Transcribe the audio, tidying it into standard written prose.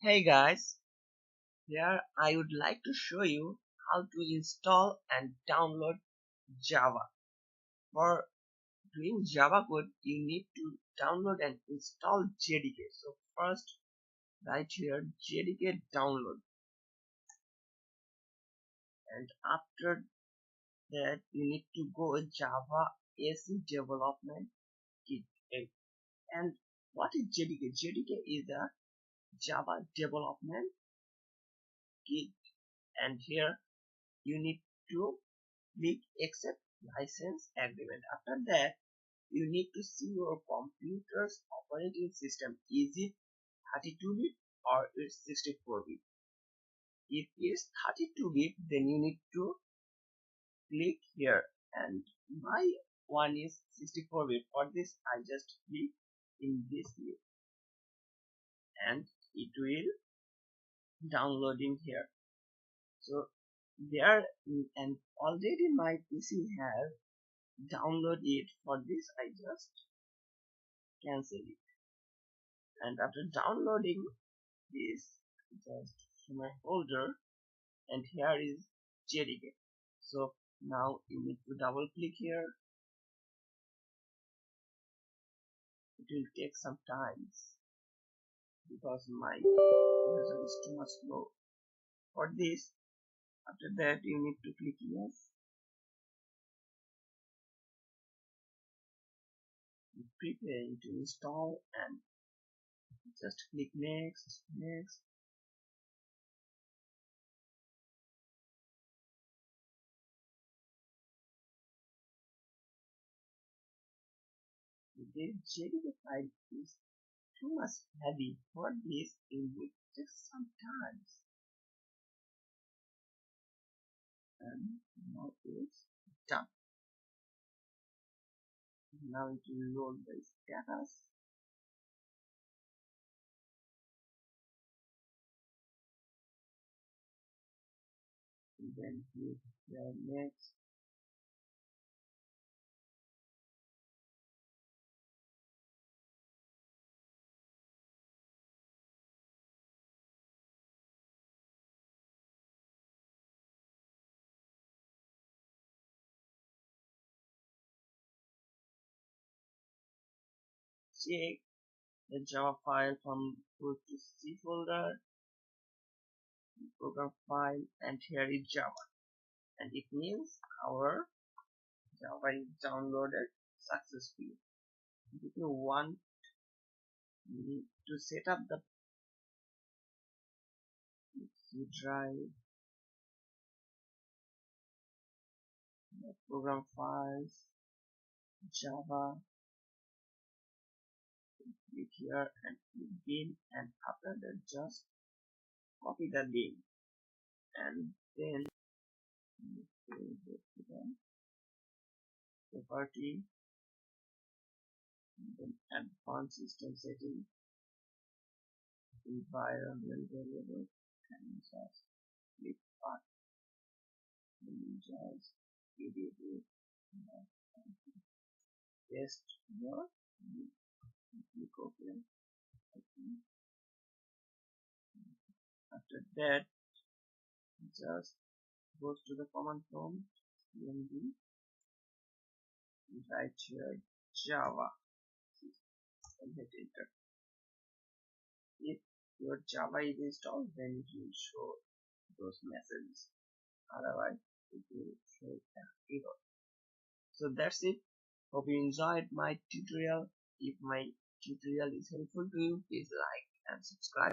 Hey guys, here I would like to show you how to install and download Java. For doing Java code, you need to download and install JDK. So first, write here JDK download, and after that you need to go Java AC development kit. And what is JDK? JDK is a Java development kit, and here you need to click accept license agreement. After that, you need to see your computer's operating system. Is it 32-bit or it's 64-bit? If it's 32-bit, then you need to click here, and my one is 64-bit. For this, I just click in this view, and it will downloading here. So there, and already my PC has download it. For this, I just cancel it, and after downloading this, just to my folder, and here is JDK. So now you need to double click here. It will take some time because my browser is too much slow. For this, after that you need to click yes, preparing to install, and just click next. The JDK file is too much heavy. For this, it will take some time, and now it's done. Now it will load the status. Then click here next. Check the Java file from go to C folder, program file, and here is Java, and it means our Java is downloaded successfully. If you want to set up the C drive, the program files, Java, click here and click bin, and after that just copy the link, and then go to the property, and then advanced system setting, environment variable, and just click on, and just edit it, and paste your link. Click OK. After that, just goes to the command prompt, cmd, write here Java, and hit enter. If your Java is installed, then it will show those messages. Otherwise, it will show an error. So that's it. Hope you enjoyed my tutorial. If my tutorial is helpful to you, please like and subscribe.